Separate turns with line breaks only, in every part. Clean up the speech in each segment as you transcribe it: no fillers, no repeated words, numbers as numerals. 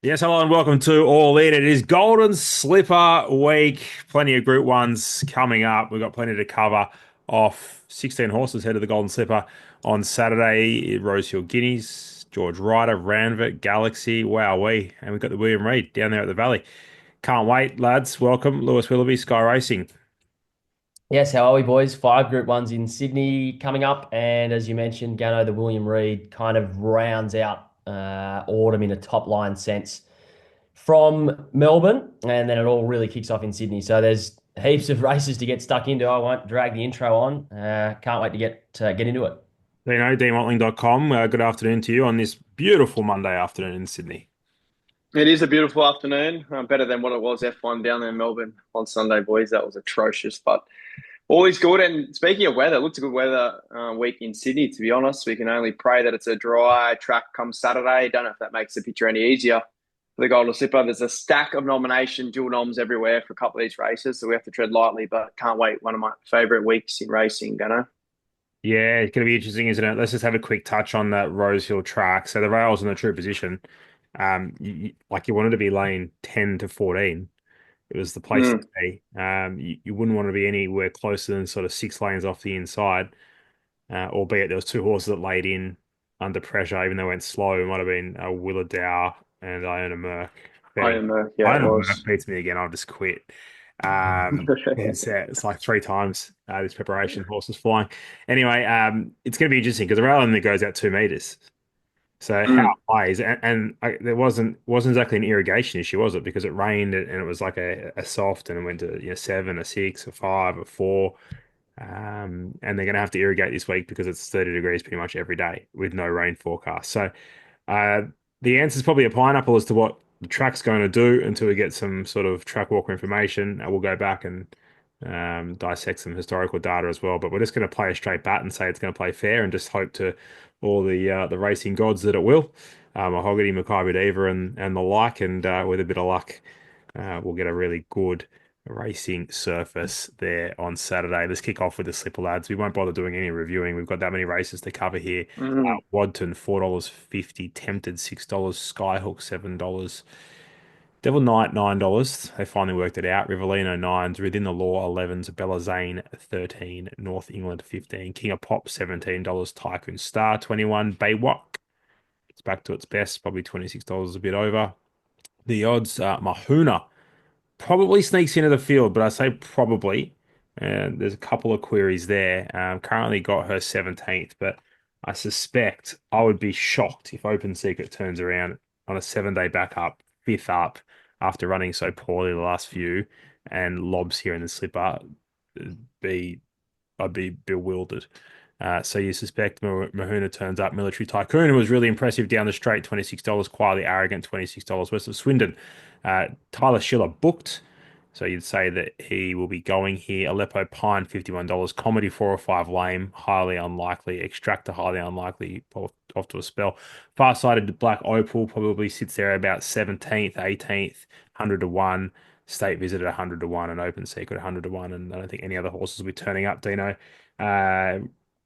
Yes, hello and welcome to All In. It is Golden Slipper week. Plenty of Group 1s coming up. We've got plenty to cover off 16 horses head of the Golden Slipper on Saturday. Rosehill Guineas, George Ryder, Ranvet, Galaxy. Wowee. And we've got the William Reid down there at the Valley. Can't wait, lads. Welcome. Lewis Willoughby, Sky Racing.
Yes, how are we, boys? Five Group Ones in Sydney coming up, and as you mentioned, Gano, the William Reid kind of rounds out autumn in a top line sense from Melbourne, and then it all really kicks off in Sydney. So there's heaps of races to get stuck into. I won't drag the intro on. Can't wait to get into it.
DeanWatling.com. Good afternoon to you on this beautiful Monday afternoon in Sydney.
It is a beautiful afternoon, better than what it was F1 down there in Melbourne on Sunday, boys. That was atrocious, but all is good. And speaking of weather, it looks a good weather week in Sydney, to be honest. We can only pray that it's a dry track come Saturday. Don't know if that makes the picture any easier for the Golden Slipper. There's a stack of dual noms everywhere for a couple of these races, so we have to tread lightly, but can't wait. One of my favourite weeks in racing, Gunnar.
Yeah, it's going to be interesting, isn't it? Let's just have a quick touch on that Rosehill track. So the rail's in the true position. Like you wanted to be lane 10 to 14. It was the place to
Mm.
be. You wouldn't want to be anywhere closer than sort of 6 lanes off the inside, albeit there was two horses that laid in under pressure, even though they went slow. It might have been a Willowdow and Iona Merck.
I
Betting
am, yeah, it
Iona Merck
was.
beats me again. I'll just quit. It's like three times this preparation. Horses flying. Anyway, it's going to be interesting because the rail only goes out 2 meters. So how
Mm.
high is it? And there wasn't exactly an irrigation issue, was it? Because it rained and it was like a soft, and it went to 7, a 6, a 5, a 4. And they're going to have to irrigate this week because it's 30 degrees pretty much every day with no rain forecast. So uh, the answer is probably a pineapple as to what the track's going to do until we get some sort of track walker information. We'll go back and dissect some historical data as well. But we're just going to play a straight bat and say it's going to play fair and just hope to all the racing gods that it will. Mahogany, Makybe Diva, and the like. And with a bit of luck, we'll get a really good racing surface there on Saturday. Let's kick off with the slipper, lads. We won't bother doing any reviewing. We've got that many races to cover here.
Mm.
Wadton, $4.50. Tempted, $6. Skyhook, $7. Devil Knight, $9. They finally worked it out. Rivellino, 9s. Within the Law, 11s. Bella Zane, 13. North England, 15. King of Pop, $17. Tycoon Star, 21. Baywalk, it's back to its best, probably $26 a bit over. The odds, Mahuna probably sneaks into the field, but I say probably. And there's a couple of queries there. Currently got her 17th, but I suspect I would be shocked if Open Secret turns around on a 7 day backup, fifth up after running so poorly the last few, and lobs here in the slipper. Be I'd be bewildered. So you suspect Mahuna turns up. Military Tycoon, who was really impressive down the straight, $26. Quietly Arrogant, $26. West of Swindon. Tyler Schiller booked. So you'd say that he will be going here. Aleppo Pine, $51. Comedy 4 or 5 lame, highly unlikely. Extractor, highly unlikely. Off to a spell. Far-sighted Black Opal probably sits there about 17th, 18th, 100 to 1. State Visit at 100 to 1 and Open Secret 100 to 1. And I don't think any other horses will be turning up, Dino. Uh,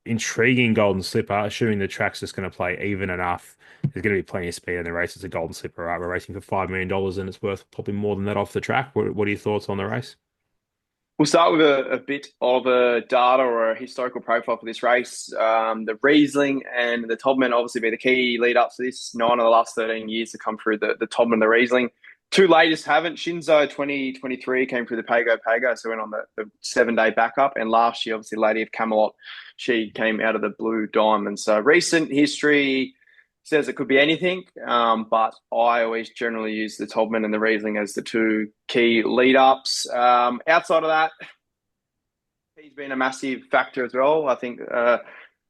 Intriguing Golden Slipper, assuming the track's just going to play even enough. There's going to be plenty of speed in the race. It's a Golden Slipper, right? We're racing for $5 million and it's worth probably more than that off the track. What are your thoughts on the race?
We'll start with a bit of a data or a historical profile for this race. The Riesling and the Todman obviously be the key lead ups to this. 9 of the last 13 years to come through the Todman and the Riesling. Two latest haven't. Shinzo 2023 came through the Pago, so went on the 7 day backup. And last year, obviously, Lady of Camelot, she came out of the Blue Diamond. So recent history says it could be anything, but I always generally use the Todman and the Riesling as the two key lead ups. Outside of that, he's been a massive factor as well. I think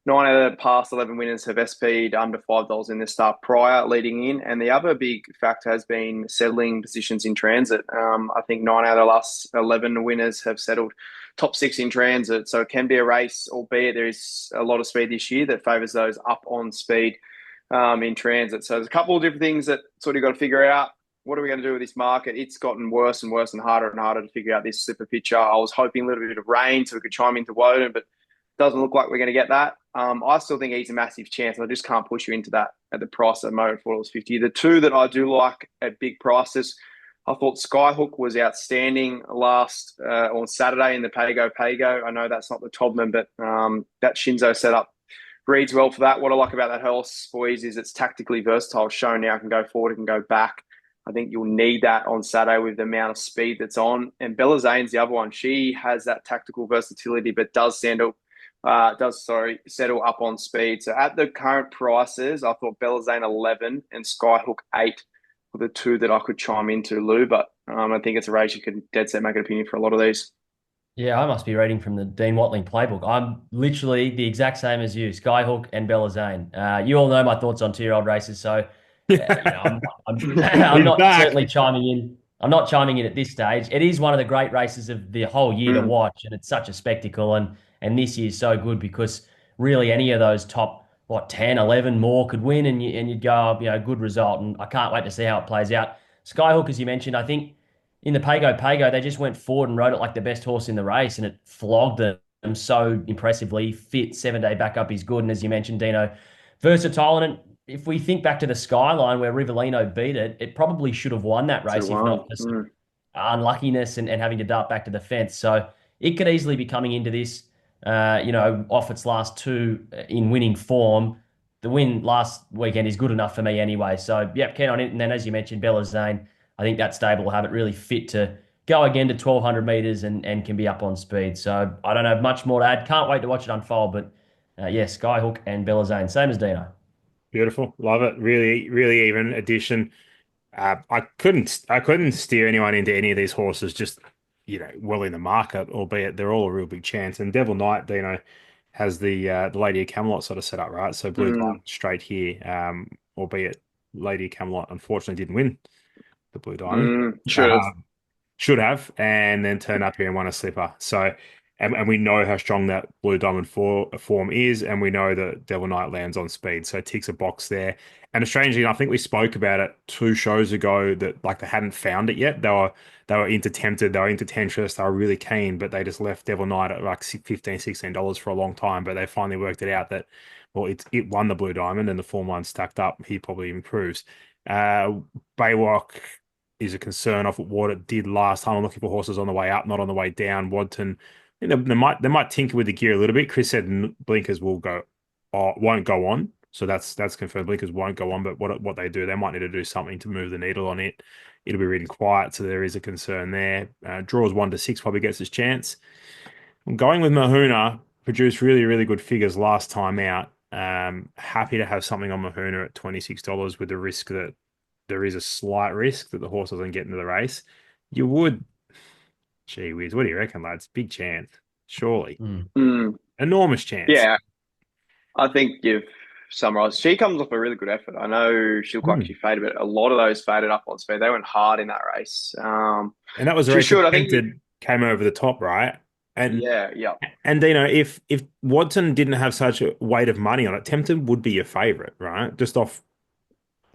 9 of the past 11 winners have SP'd under $5 in their start prior leading in. And the other big factor has been settling positions in transit. I think 9 out of the last 11 winners have settled top 6 in transit. So it can be a race, albeit there is a lot of speed this year that favours those up on speed in transit. So there's a couple of different things that sort of got to figure out. What are we going to do with this market? It's gotten worse and harder to figure out this slipper picture. I was hoping a little bit of rain so we could chime into Woden, but Doesn't look like we're going to get that. I still think he's a massive chance. I just can't push you into that at the price at the moment, $4.50. The two that I do like at big prices, I thought Skyhook was outstanding last on Saturday in the Pago Pago. I know that's not the Todman, but that Shinzo setup reads well for that. What I like about that horse, boys, is it's tactically versatile. Shown now, it can go forward, it can go back. I think you'll need that on Saturday with the amount of speed that's on. And Bella Zane's the other one. She has that tactical versatility, but settle up on speed. So at the current prices, I thought Bella Zane 11 and Skyhook 8 were the two that I could chime into, Lou. But I think it's a race you could dead set make an opinion for a lot of these.
Yeah, I must be reading from the Dean Watling playbook. I'm literally the exact same as you, Skyhook and Bella Zane. You all know my thoughts on 2-year-old races, so I'm
He's
not
back.
certainly chiming in. I'm not chiming in at this stage. It is one of the great races of the whole year to
Mm,
watch, and it's such a spectacle. And this year's so good because really any of those top 10, 11 more could win, and you'd go, good result. And I can't wait to see how it plays out. Skyhook, as you mentioned, I think in the Pago Pago, they just went forward and rode it like the best horse in the race, and it flogged them so impressively. Fit, 7-day backup is good, and as you mentioned, Dino, versatile. And if we think back to the Skyline where Rivellino beat it, it probably should have won that
should have
race if
won.
not for some unluckiness and having to dart back to the fence. So it could easily be coming into this, off its last two in winning form. The win last weekend is good enough for me anyway. So, yep, keen on it. And then, as you mentioned, Bella Zane, I think that stable will have it really fit to go again to 1,200 metres and can be up on speed. So, I don't have much more to add. Can't wait to watch it unfold. But, yeah, Skyhook and Bella Zane, same as Dino.
Beautiful. Love it. Really, really even addition. I couldn't steer anyone into any of these horses just, well in the market, albeit they're all a real big chance. And Devil Knight, has the Lady of Camelot sort of set up, right? So Blue
Mm,
Diamond straight here, albeit Lady of Camelot unfortunately didn't win the Blue Diamond.
should have.
Um, should have, and then turn up here and won a slipper. So, and we know how strong that Blue Diamond form is, and we know that Devil Knight lands on speed. So it ticks a box there. And strangely, I think we spoke about it 2 shows ago that like they hadn't found it yet. They were into tempted, they were into Tentress, they were really keen, but they just left Devil Knight at like $15, $16 for a long time. But they finally worked it out that well, it won the Blue Diamond and the form line stacked up. He probably improves. Uh, Baywalk is a concern of what it did last time. I'm looking for horses on the way up, not on the way down. Wadton, they might tinker with the gear a little bit. Chris said blinkers won't go on, so that's confirmed. Blinkers won't go on, but what they do, they might need to do something to move the needle on it. It'll be reading quiet, so there is a concern there. Draws 1 to 6 probably gets his chance. I'm going with Mahuna. Produced really really good figures last time out. Happy to have something on Mahuna at $26 with the risk that there is a slight risk that the horse doesn't get into the race. You would, gee whiz, what do you reckon, lads? Big chance, surely.
Mm.
Mm,
Enormous chance.
yeah, I think you've summarised. She comes off a really good effort. I know she looked like
Hmm.
she faded, but a lot of those faded up on speed. They went hard in that race.
And that was a
She
race that
should. I think.
Tempted came over the top, right? And
Yeah, yeah.
if Watson didn't have such a weight of money on it, Tempted would be your favourite, right? Just off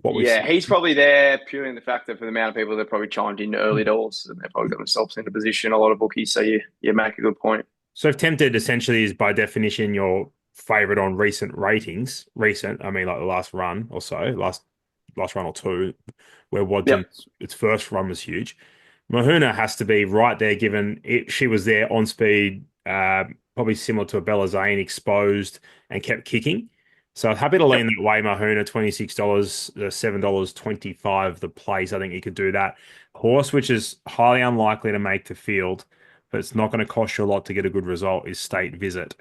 what we've
Yeah,
seen.
he's probably there purely in the fact that for the amount of people that probably chimed in early doors and they've probably got themselves into position, a lot of bookies. So you make a good point.
So if Tempted essentially is by definition your favorite on recent ratings, I mean like the last run or so, last run or two, where
Yep.
Wadson's its first run was huge. Mahuna has to be right there, given she was there on speed, probably similar to a Bella Zane, exposed and kept kicking. So I'm happy to lean
Yep.
that way. Mahuna, $26, $7.25 the place. I think you could do that. Horse, which is highly unlikely to make the field, but it's not going to cost you a lot to get a good result, is State Visit.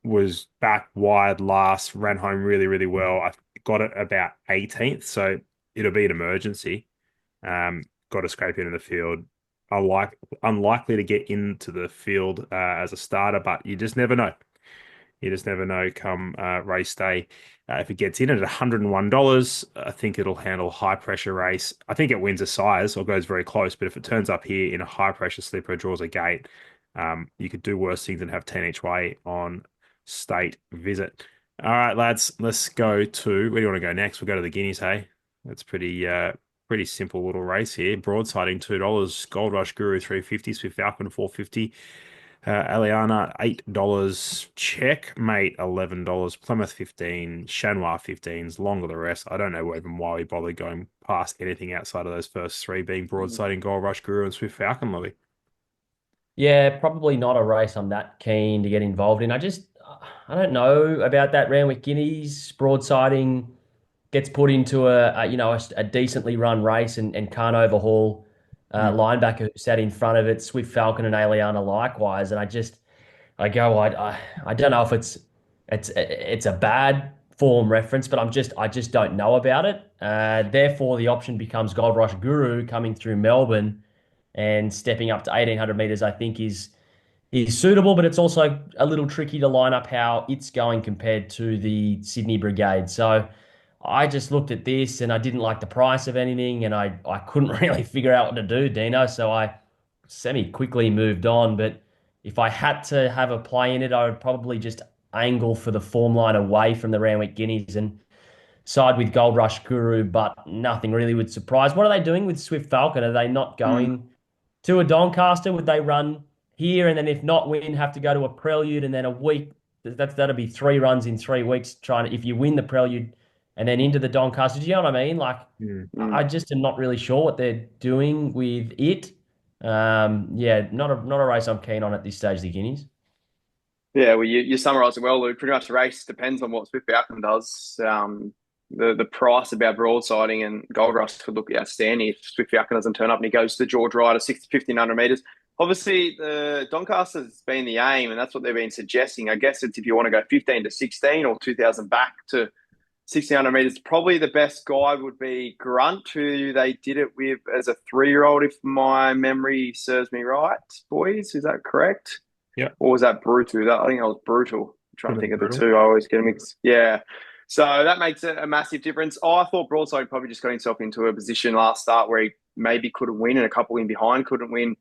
Was back wide last, ran home really, really well. I got it about 18th, so it'll be an emergency. Got to scrape into the field. Unlikely to get into the field as a starter, but you just never know. You just never know come race day. If it gets in at $101, I think it'll handle a high pressure race. I think it wins a size or goes very close, but if it turns up here in a high pressure slipper, draws a gate, you could do worse things than have 10 each way on State Visit. All right, lads, let's go to where do you want to go next? We'll go to the Guineas, hey? That's pretty simple little race here. Broadsiding $2, Gold Rush Guru 350, Swift Falcon 450. Aliana, $8. Checkmate, $11. Plymouth, 15. Chanois, 15's. Longer the rest. I don't know even why we bother going past anything outside of those first three, being Broadsiding, Gold Rush, Guru, and Swift Falcon, Louis.
Yeah, probably not a race I'm that keen to get involved in. I don't know about that Ranvet Guineas broadsiding gets put into a decently run race and can't overhaul
Mm.
linebacker who sat in front of it, Swift Falcon and Aliana likewise. And I don't know if it's a bad form reference, but I just don't know about it. Therefore, the option becomes Gold Rush Guru coming through Melbourne and stepping up to 1,800 meters. I think is suitable, but it's also a little tricky to line up how it's going compared to the Sydney Brigade. So I just looked at this and I didn't like the price of anything, and I couldn't really figure out what to do, Dino. So I semi quickly moved on. But if I had to have a play in it, I would probably just angle for the form line away from the Ranvet Guineas and side with Gold Rush Guru, but nothing really would surprise. What are they doing with Swift Falcon? Are they not
Mm.
going to a Doncaster? Would they run here and then if not win, have to go to a Prelude and then a week? That'll be 3 runs in 3 weeks trying to, if you win the Prelude and then into the Doncaster. Do you know what I mean? Like,
Mm.
Mm.
I just am not really sure what they're doing with it. Yeah, not a race I'm keen on at this stage, the Guineas.
Yeah, well, you summarised it well, Lou. Pretty much the race depends on what Swift Falcon does. The price about broadsiding and Gold Rush could look outstanding if Swift Falcon doesn't turn up and he goes to the George Ryder 1,500 metres. Obviously, the Doncaster's been the aim, and that's what they've been suggesting. I guess it's if you want to go 15 to 16 or 2,000 back to 1,600 metres. Probably the best guide would be Grunt, who they did it with as a 3-year-old, if my memory serves me right, boys. Is that correct?
Yeah.
Or was that Brutal? I think that was Brutal. I'm trying to think of the
Brutal.
two. I always get mixed. Yeah. So that makes a massive difference. I thought Broadside probably just got himself into a position last start where he maybe couldn't win and a couple in behind couldn't win.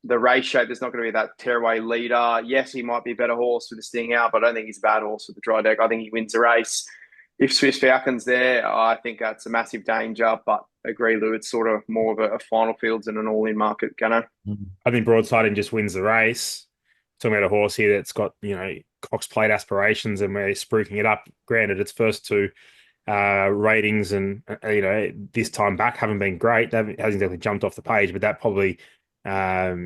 The race shape, there's not going to be that tearaway leader. Yes, he might be a better horse with the sting out, but I don't think he's a bad horse with the dry deck. I think he wins the race. If Swiss Falcon's there, I think that's a massive danger, but agree, Lou, it's sort of more of a final fields than an all-in market, Gannon.
I think Broadsiding just wins the race. Talking about a horse here that's got, Cox Plate aspirations and we're spruiking it up. Granted, its first two ratings and, this time back haven't been great. They hasn't exactly jumped off the page, but that probably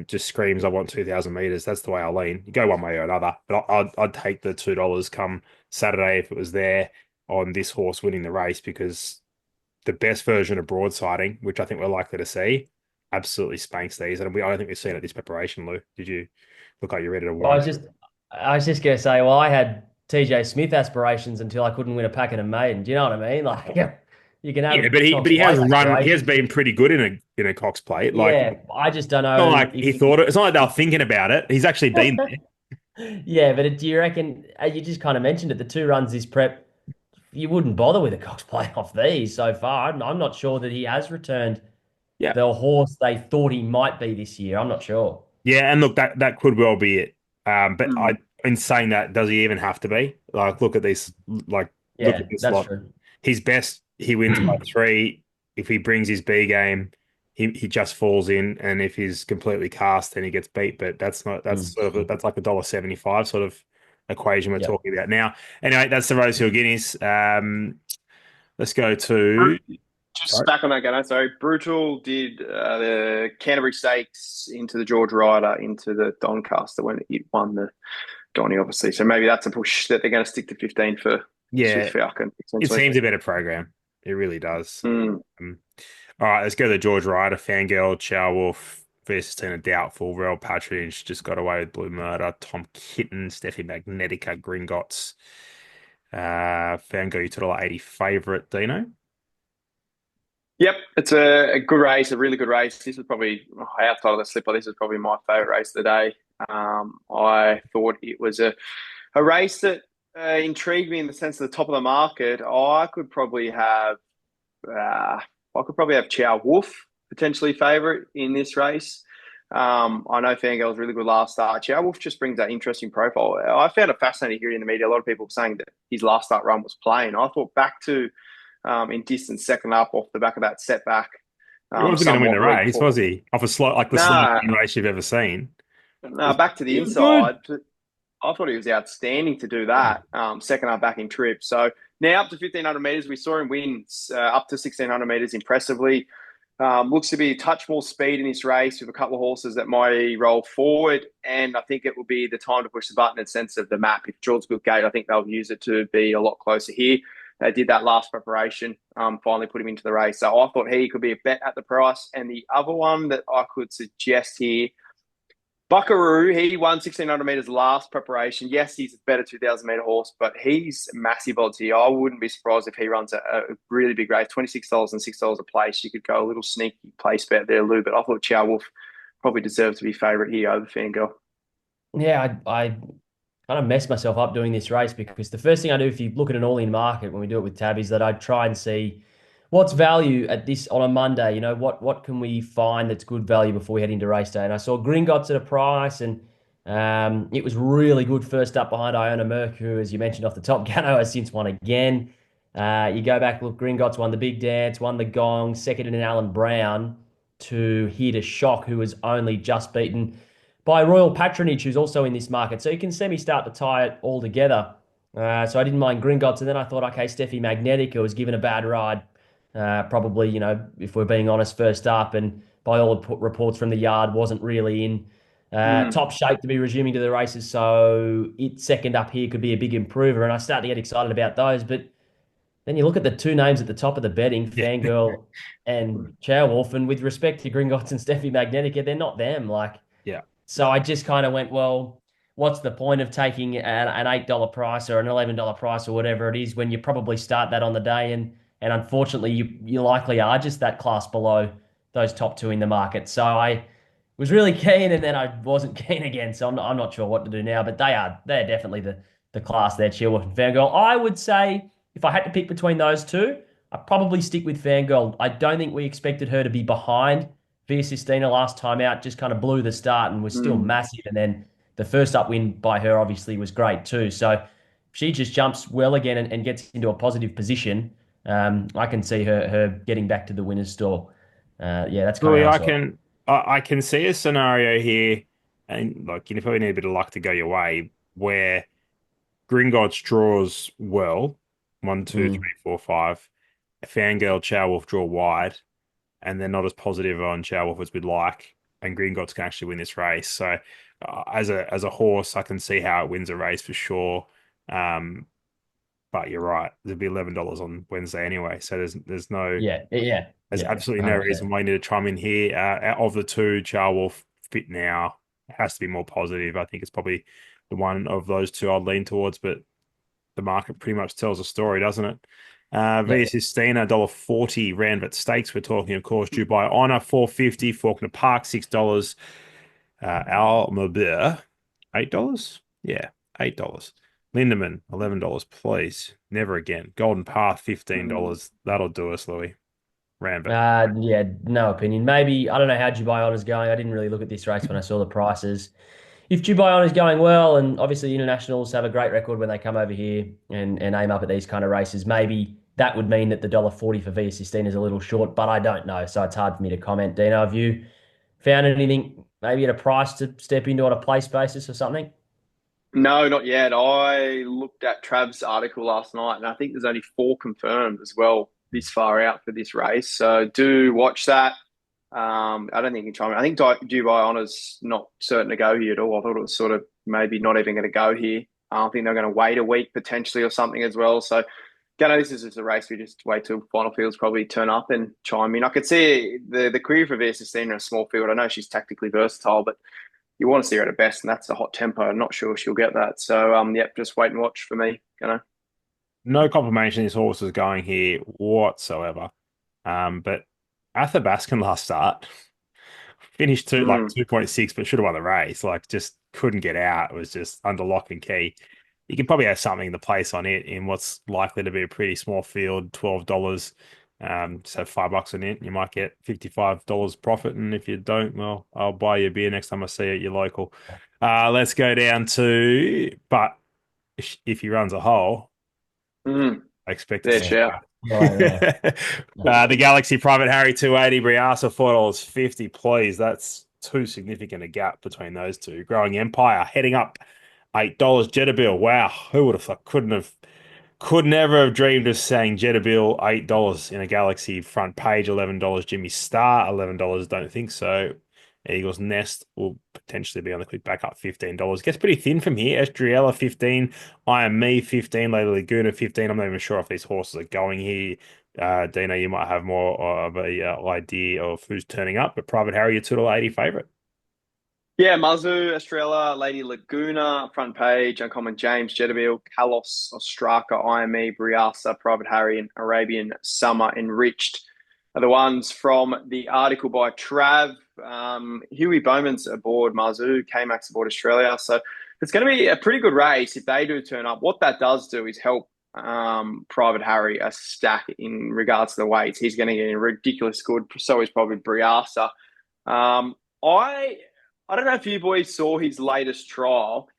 just screams, I want 2,000 meters. That's the way I'll lean. You go one way or another, but I'd take the $2 come Saturday if it was there on this horse winning the race, because the best version of broadsiding, which I think we're likely to see, absolutely spanks these. And I don't think we've seen it this preparation, Lou. Did you look like you're ready to
Well,
wind?
I was just gonna say, well, I had TJ Smith aspirations until I couldn't win a packet of maiden. Do you know what I mean? Like, you can have
Yeah, but
Cox
he has
Plate
run. He has
aspirations.
been pretty good in a Cox Plate. Like,
Yeah, I just don't
not
know
like
if
he thought it. It's not like they were thinking about it. He's actually been there.
yeah, but do you reckon you just kind of mentioned it, the 2 runs this prep, you wouldn't bother with a Cox Plate off these so far. I'm not sure that he has returned
Yeah,
the horse they thought he might be this year. I'm not sure.
yeah, and look, that could well be it. But
Mm.
in saying that, does he even have to be? Like, look at this. Like, look
Yeah,
at this
that's
lot.
true.
His best, he wins by 3. If he brings his B game, he just falls in, and if he's completely cast, then he gets beat. But that's not. That's
Mm.
sort of that's like $1.75 sort of equation we're
Yep.
talking about now. Anyway, that's the Rosehill Guineas. Let's go to.
Just
Sorry.
back on that, Gannon. So Brutal did the Canterbury Stakes into the George Ryder into the Doncaster when it won the Donny, obviously. So maybe that's a push that they're going to stick to 15 for
Yeah,
Swift Falcon.
it seems a better program. It really does.
Mm.
All right, let's go to the George Ryder. Fangirl, Chow Wolf versus Tina Doubtful. Real Patronage just got away with Blue Murder. Tom Kitten, Steffi Magnetica, Gringotts. Fangirl, you $2.80 favourite, Dino.
Yep, it's a good race, a really good race. This is probably, outside of the slipper, this is probably my favourite race of the day. I thought it was a race that intrigued me in the sense of the top of the market. I could probably have Chow Wolf potentially favourite in this race. I know Fangirl was really good last start. Chow Wolf just brings that interesting profile. I found it fascinating hearing in the media a lot of people saying that his last start run was plain. I thought back to in distance second up off the back of that setback.
He wasn't going to win the
somewhat weak
race,
for-
was he? Off a slot like the
Nah,
slowest race you've ever seen.
No, back to the
He was good.
inside. I thought he was outstanding to do that. Second up backing trip. So now up to 1,500 meters, we saw him win up to 1,600 meters impressively. Looks to be a touch more speed in this race with a couple of horses that might roll forward. And I think it will be the time to push the button in sense of the map. If draws a good gate, I think they'll use it to be a lot closer here. They did that last preparation, finally put him into the race. So I thought he could be a bet at the price. And the other one that I could suggest here, Buckaroo, he won 1,600 meters last preparation. Yes, he's a better 2,000 meter horse, but he's massive odds here. I wouldn't be surprised if he runs a really big race, $26 and $6 a place. You could go a little sneaky place bet there, Lou, but I thought Chow Wolf probably deserves to be favourite here over Fangirl.
Yeah, I kind of messed myself up doing this race because the first thing I do if you look at an all-in market when we do it with Tab is that I try and see what's value at this on a Monday. What can we find that's good value before we head into race day? And I saw Gringotts at a price, and it was really good first up behind Iona Merc, who, as you mentioned off the top, Gano has since won again. You go back, look, Gringotts won the Big Dance, won the Gong, second in Alan Brown to Here to Shock, who was only just beaten by Royal Patronage, who's also in this market. So you can see me start to tie it all together. So I didn't mind Gringotts. And then I thought, okay, Steffi Magnetica was given a bad ride. Probably, if we're being honest, first up. And by all the reports from the yard, wasn't really in top shape to be resuming to the races. So its second up here could be a big improver. And I start to get excited about those. But then you look at the two names at the top of the betting,
Yeah.
Fangirl and Chow and with respect to Gringotts and Steffi Magnetica, they're not them.
Yeah.
So I just kind of went, well, what's the point of taking an $8 price or an $11 price or whatever it is when you probably start that on the day and unfortunately you likely are just that class below those top two in the market. So I was really keen and then I wasn't keen again. So I'm not sure what to do now, but they're definitely the class there, Chillwolf and Fangirl. I would say if I had to pick between those two, I'd probably stick with Fangirl. I don't think we expected her to be behind Via Sistina last time out, just kind of blew the start and was still
Mm.
massive. And then the first up win by her obviously was great too. So if she just jumps well again and gets into a positive position, I can see her getting back to the winner's stall. Yeah, that's kind of
Louis,
how I
I
saw it.
can I can see a scenario here, and like you probably need a bit of luck to go your way, where Gringotts draws well, one, two,
Mm.
three, four, five. Fangirl, Chow draw wide, and they're not as positive on Chow as we'd like, and Gringotts can actually win this race. So, as a horse, I can see how it wins a race for sure. Um, but you're right, there'll be $11 on Wednesday anyway, so there's no
Yeah, yeah,
there's
yeah,
absolutely no reason
100%.
why you need to chime in here. Out of the two, Charwolf fit now has to be more positive. I think it's probably the one of those two I'd lean towards, but the market pretty much tells a story, doesn't it?
Yep.
Via Sistina, $1.40. Ranvet Stakes, we're talking, of course, Dubai Honor, $4.50. Faulkner Park, $6. Al Mabir, $8? Yeah, $8. Lindemann, $11, please. Never again. Golden Path,
Mm.
$15. That'll do us, Louis. Ranvet.
Yeah, no opinion. Maybe I don't know how Dubai Honor's going. I didn't really look at this race when I saw the prices. If Dubai Honor's going well, and obviously the internationals have a great record when they come over here and aim up at these kind of races, maybe that would mean that the $1.40 for Via Sistine is a little short, but I don't know. So it's hard for me to comment. Dino, have you found anything maybe at a price to step into on a place basis or something?
No, not yet. I looked at Trav's article last night, and I think there's only four confirmed as well this far out for this race. So do watch that. I don't think you can try. I think Dubai Honor's not certain to go here at all. I thought it was sort of maybe not even going to go here. I think they're going to wait a week potentially or something as well. So, Gunnar, this is just a race we just wait till final fields probably turn up and chime in. I could see the career for Vesicina in a small field. I know she's tactically versatile, but you want to see her at her best, and that's the hot tempo. I'm not sure she'll get that. So, yep, just wait and watch for me, Gunnar.
No confirmation this horse is going here whatsoever. But Athabaskan last start finished like
Mm.
2.6, but should have won the race. Like just couldn't get out. It was just under lock and key. You can probably have something in the place on it in what's likely to be a pretty small field, $12. Just have $5 on it. You might get $55 profit. And if you don't, well, I'll buy you a beer next time I see you at your local. Let's go down to, but if he runs a hole,
Mm.
I expect to
There,
see
Yeah.
shout.
Right, yeah.
the Galaxy Private Harry 280, Briasa $4.50, please. That's too significant a gap between those two. Growing Empire heading up $8. Jetabil. Wow, who would have thought? Could never have dreamed of saying Jetabil $8 in a Galaxy front page. $11. Jimmy Star $11. Don't think so. Eagles Nest will potentially be on the quick back up $15. Gets pretty thin from here. Estriella 15, I Am Me 15, Lady Laguna 15. I'm not even sure if these horses are going here. Dino, you might have more of a idea of who's turning up, but Private Harry, your $2.80 favourite.
Yeah, Mazu, Estrella, Lady Laguna, front page, Uncommon James, Jetabil, Kalos, Ostraka, IME, Briasa, Private Harry, and Arabian Summer Enriched are the ones from the article by Trav. Huey Bowman's aboard Mazu, K-Max aboard Australia. So it's going to be a pretty good race if they do turn up. What that does do is help Private Harry a stack in regards to the weights. He's going to get in ridiculous good. So is probably Briasa. I don't know if you boys saw his latest trial.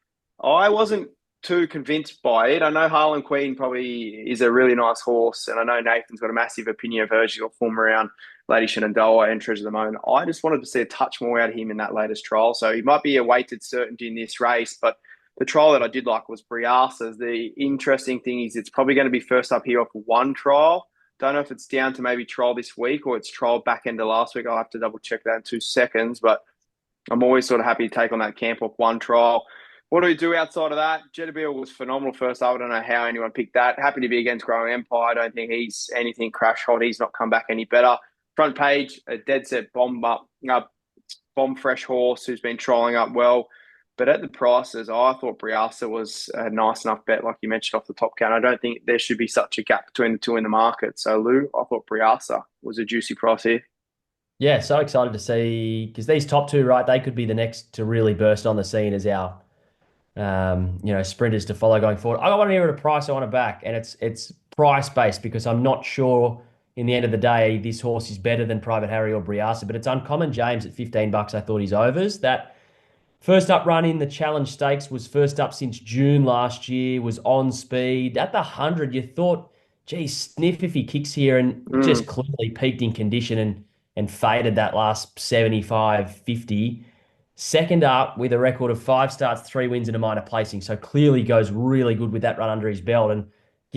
I wasn't too convinced by it. I know Harlan Queen probably is a really nice horse, and I know Nathan's got a massive opinion of her. She's got form around Lady Shenandoah and Treasure of the Moment. I just wanted to see a touch more out of him in that latest trial. So he might be a weighted certainty in this race, but the trial that I did like was Briasa's. The interesting thing is it's probably going to be first up here off one trial. Don't know if it's down to maybe trial this week or it's trial back end of last week. I'll have to double check that in 2 seconds, but I'm always sort of happy to take on that camp off one trial. What do we do outside of that? Jetabil was phenomenal first up. I don't know how anyone picked that. Happy to be against Growing Empire. I don't think he's anything crash hot. He's not come back any better. Front page, a dead set bomb fresh horse who's been trialling up well. But at the prices, I thought Briasa was a nice enough bet, like you mentioned off the top count. I don't think there should be such a gap between the two in the market. So, Lou, I thought Briasa was a juicy price here.
Yeah, so excited to see because these top two, right, they could be the next to really burst on the scene as our sprinters to follow going forward. I want to hear at a price I want to back, and it's price based because I'm not sure in the end of the day this horse is better than Private Harry or Briasa, but it's Uncommon James at $15. I thought he's overs. That first up run in the Challenge Stakes was first up since June last year, was on speed. At the 100, you thought, geez, sniff if he kicks here and just clearly peaked in condition and faded that last 75, 50. Second up with a record of 5 starts, 3 wins and a minor placing. So clearly goes really good with that run under his belt. And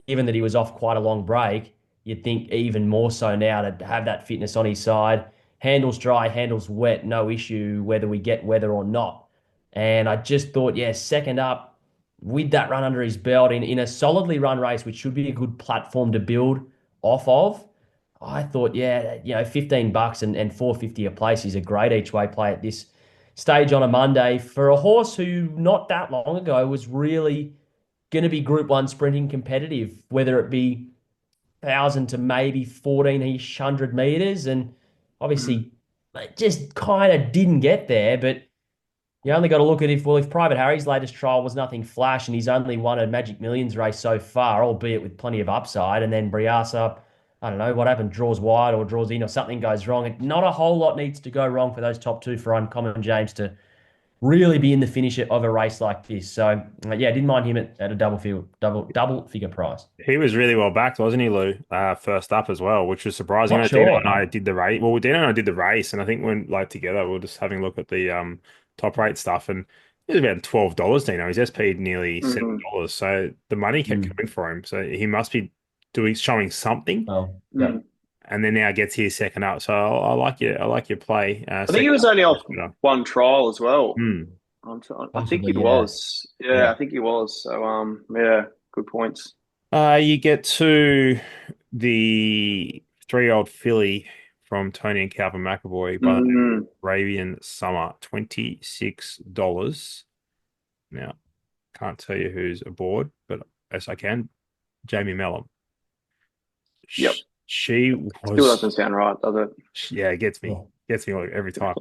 given that he was off quite a long break, you'd think even more so now to have that fitness on his side. Handles dry, handles wet, no issue whether we get weather or not. And I just thought, yeah, second up with that run under his belt in a solidly run race, which should be a good platform to build off of. I thought, yeah, $15 and 450 a place is a great each way play at this stage on a Monday for a horse who not that long ago was really going to be Group 1 sprinting competitive, whether it be 1,000 to maybe 14-ish 100 meters. And obviously, it just kind of didn't get there. But you only got to look at if Private Harry's latest trial was nothing flash and he's only won a Magic Millions race so far, albeit with plenty of upside, and then Briasa, I don't know what happened, draws wide or draws in or something goes wrong. Not a whole lot needs to go wrong for those top two for Uncommon James to really be in the finish of a race like this. So yeah, I didn't mind him at a double figure price.
He was really well backed, wasn't he, Lou? First up as well, which was surprising.
Not
Dino
sure.
and I did the race. Well, Dino and I did the race, and I think when together we were just having a look at the top rate stuff, and it was about $12. Dino, his SP nearly $7, so the money kept coming for him. So he must be showing something.
Oh, yeah.
And then now gets his second up. So I like your play.
I think he was only off one trial as well. I think he was. Yeah, I think he was. So yeah, good points.
You get to the 3-year-old filly from Tony and Calvin McAvoy by Arabian Summer, $26. Now, can't tell you who's aboard, but as I can, Jamie Mellon.
Yep.
She was.
Still doesn't sound right, does it?
Yeah, it gets me. Gets me every time.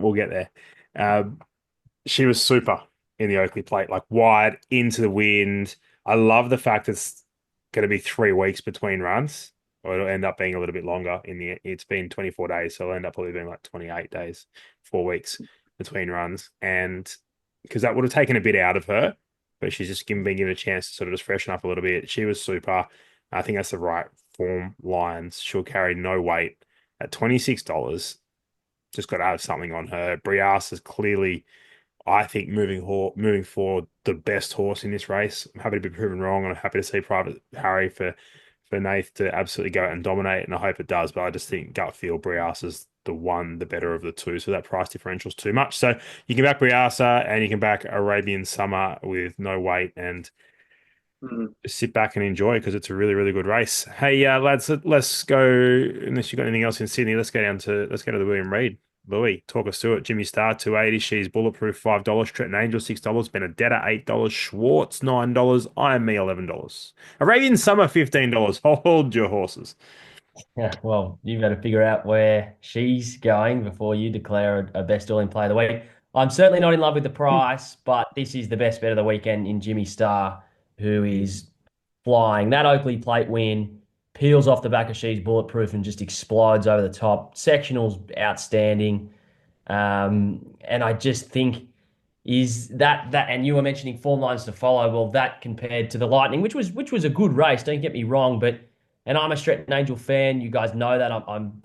We'll get there. She was super in the Oakley Plate, like wide into the wind. I love the fact it's going to be 3 weeks between runs, or it'll end up being a little bit longer. It's been 24 days, so it'll end up probably being like 28 days, 4 weeks between runs, and because that would have taken a bit out of her, but she's just been given a chance to sort of just freshen up a little bit. She was super. I think that's the right form lines. She'll carry no weight at $26. just got to have something on her. Brias is clearly, I think, moving forward, the best horse in this race. I'm happy to be proven wrong, and I'm happy to see Private Harry for Nath to absolutely go out and dominate, and I hope it does. But I just think gut feel Brias is the better of the two, so that price differential is too much. So you can back Briasa and you can back Arabian Summer with no weight and
Mm.
sit back and enjoy because it's a really, really good race. Hey, lads, let's go. Unless you got anything else in Sydney, let's go to the William Reid. Louis, talk us through it. Jimmy Star 280. She's bulletproof $5. Trenton Angel $6. Benedetta $8. Schwartz $9. I am me $11. Arabian Summer $15. Hold your horses.
Yeah, well, you've got to figure out where she's going before you declare a best all-in play of the week. I'm certainly not in love with the price, but this is the best bet of the weekend in Jimmy Star, who is flying. That Oakley Plate win peels off the back of She's Bulletproof and just explodes over the top. Sectional's outstanding. And I just think is that and you were mentioning form lines to follow. Well, that compared to the Lightning, which was a good race, don't get me wrong, but and I'm a Stretton Angel fan. You guys know that.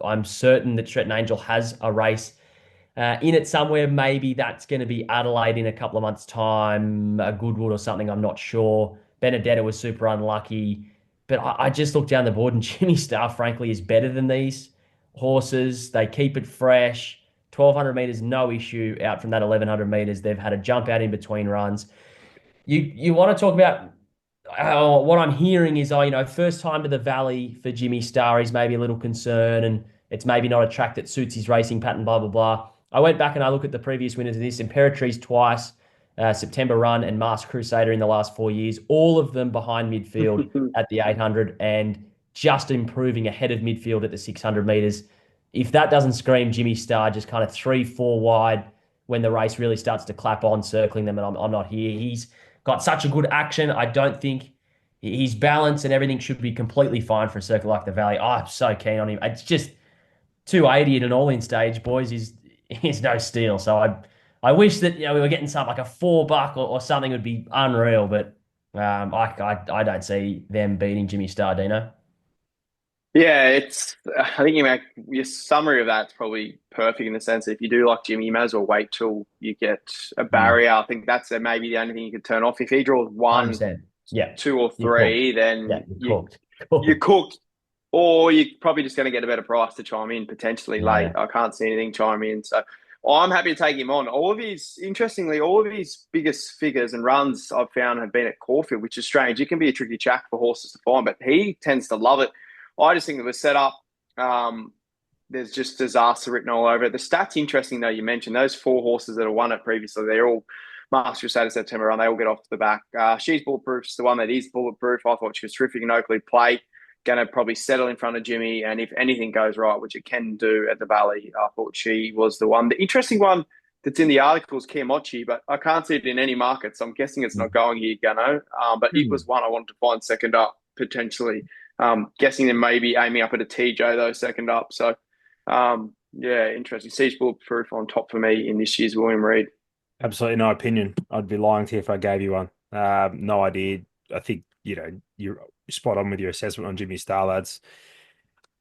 I'm certain that Stretton Angel has a race in it somewhere. Maybe that's going to be Adelaide in a couple of months' time, a Goodwood or something. I'm not sure. Benedetta was super unlucky. But I just looked down the board and Jimmy Star, frankly, is better than these horses. They keep it fresh. 1,200 meters, no issue out from that 1,100 meters. They've had a jump out in between runs. You want to talk about what I'm hearing is, first time to the Valley for Jimmy Star is maybe a little concern, and it's maybe not a track that suits his racing pattern, blah, blah, blah. I went back and I looked at the previous winners of this, Imperatrice twice, September Run and Masked Crusader in the last 4 years, all of them behind midfield at the 800 and just improving ahead of midfield at the 600 meters. If that doesn't scream Jimmy Star, just kind of 3, 4 wide when the race really starts to clap on, circling them, and I'm not here. He's got such a good action. I don't think his balance and everything should be completely fine for a circuit like the Valley. Oh, I'm so keen on him. It's just 280 at an all-in stage, boys, is no steal. So I wish that we were getting something like a $4 or something would be unreal, but I don't see them beating Jimmy Star, Dino.
Yeah, I think your summary of that's probably perfect in the sense that if you do like Jimmy, you may as well wait till you get a
Mm,
barrier. I think that's maybe the only thing you could turn off. If he draws one,
100%. Yeah,
two, or
you're cooked.
three,
Yeah,
then
you're
you
cooked.
you're
Cooked.
cooked, or you're probably just going to get a better price to chime in potentially late.
Yeah.
I can't see anything chime in, so I'm happy to take him on. Interestingly, all of his biggest figures and runs I've found have been at Caulfield, which is strange. It can be a tricky track for horses to find, but he tends to love it. I just think it was set up. There's just disaster written all over it. The stats interesting though. You mentioned those four horses that have won it previously. They're all Master Crusader September Run. They all get off the back. She's Bulletproof. The one that is bulletproof. I thought she was terrific in Oakley Plate. Going to probably settle in front of Jimmy, and if anything goes right, which it can do at the Valley, I thought she was the one. The interesting one that's in the article is Kiamochi, but I can't see it in any market, so I'm guessing it's not going here, Gano. But it
Mm.
was one I wanted to find second up potentially. Guessing them maybe aiming up at a TJ though, second up. So, yeah, interesting. Siege Bulletproof on top for me in this year's William Reid.
Absolutely no opinion. I'd be lying to you if I gave you one. No idea. I think, you're spot on with your assessment on Jimmy Star, lads.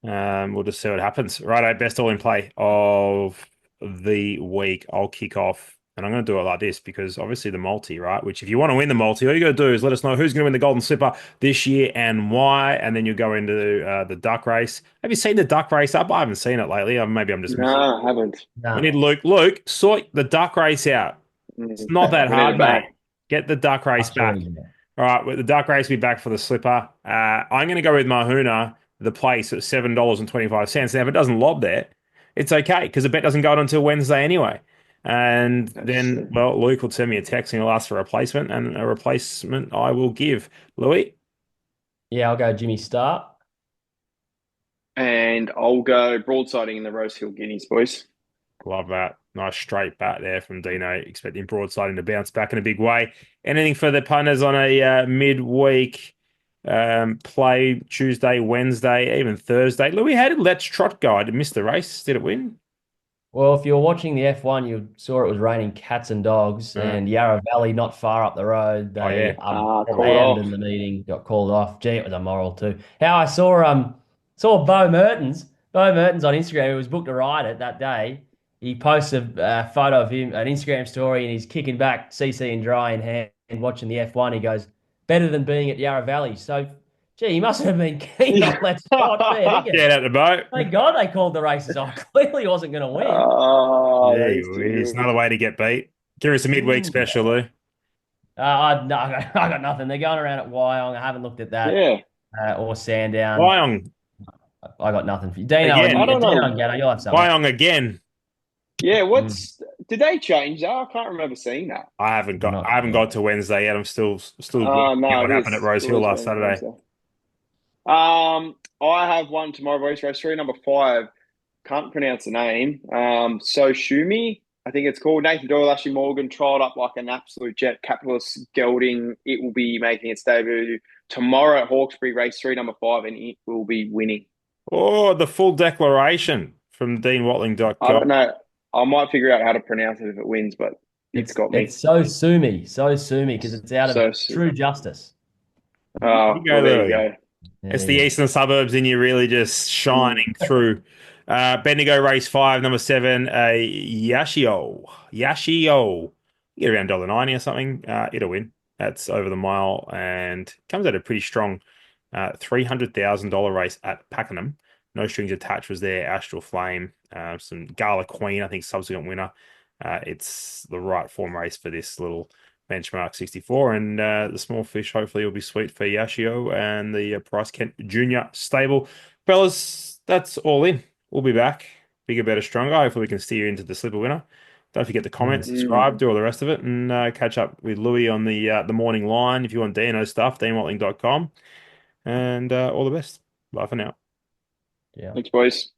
We'll just see what happens. Right, best all in play of the week. I'll kick off, and I'm going to do it like this because obviously the multi, right? Which if you want to win the multi, all you got to do is let us know who's going to win the Golden Slipper this year and why, and then you go into the duck race. Have you seen the duck race up? I haven't seen it lately. Maybe I'm just missing.
No, I haven't.
We
No,
need Luke. Luke, sort the duck race out. It's not that
We need
hard,
it
mate.
back.
Get the duck race
I'm sure
back.
he's in there.
All right, with the duck race will be back for the slipper. I'm going to go with Mahuna, the place at $7.25. Now, if it doesn't lob there, it's okay because the bet doesn't go on until Wednesday anyway. And
That's
then,
true.
well, Luke will send me a text and he'll ask for a replacement, and a replacement I will give. Louis,
Yeah, I'll go Jimmy Star.
And I'll go broadsiding in the Rosehill Guineas, boys.
love that. Nice straight bat there from Dino, expecting broadsiding to bounce back in a big way. Anything for the punters on a midweek play Tuesday, Wednesday, even Thursday? Louis, how did Let's Trot go? I missed the race. Did it win?
Well, if you're watching the F1, you saw it was raining cats and dogs,
Uh,
and Yarra Valley, not far up the road,
oh,
they
yeah.
Called off.
abandoned the meeting, got called off. Gee, it was immoral too. How I saw Bo Mertens on Instagram, who was booked to ride it that day. he posts a photo of him, an Instagram story, and he's kicking back, CC and dry in hand, watching the F1. He goes, better than being at Yarra Valley. So, gee, he must have been keen on that spot. Fair
Get
dinkum.
out the boat.
Thank God they called the races off. Clearly wasn't going to win.
Oh,
There
these
you is.
two.
Another way to get beat. Give us a midweek
Mm.
special, Lou.
No, I got nothing. They're going around at Wyong. I haven't looked at that.
Yeah.
Or Sandown.
Wyong
I got nothing for you. Dino
I
again.
don't
Dino
know.
and Gatto, you'll have something.
Wyong again.
Yeah,
Mm,
did they change that? I can't remember seeing that.
I'm not
I haven't
sure.
got to Wednesday yet. I'm still working
Oh,
out
no,
what
it
happened at
is.
Rosehill
Always
last
been
Saturday.
Wednesday. I have one tomorrow, boys. Race three, number five. Can't pronounce the name. So Shumi, I think it's called. Nathan Doyle, Ashley Morgan trialled up like an absolute jet. Capitalist gelding. It will be making its debut tomorrow at Hawkesbury, race three, number five, and it will be winning.
Oh, the full declaration from
I
DeanWatling.com.
don't know. I might figure out how to pronounce it if it wins, but it's got me.
It's so sue me because it's out of
So,
true justice.
There you go,
well, there you
Louis.
go.
It's
There
the
you
eastern suburbs in you really just
Mm.
shining through. Bendigo race five, number seven, Yashio. Yashio. You get around $1.90 or something. It'll win. That's over the mile and comes at a pretty strong $300,000 race at Pakenham. No strings attached was there. Astral Flame, some Gala Queen, I think subsequent winner. It's the right form race for this little benchmark 64, and the small fish hopefully will be sweet for Yashio and the Price Kent Junior stable. Fellas, that's all in. We'll be back. Bigger, better, stronger. Hopefully we can steer into the slipper winner. Don't forget to
go.
comment,
Mm.
subscribe, do all the rest of it, and catch up with Louis on the morning line if you want Dino stuff, deanwatling.com. And all the best. Bye for now.
Yeah.
Thanks, boys.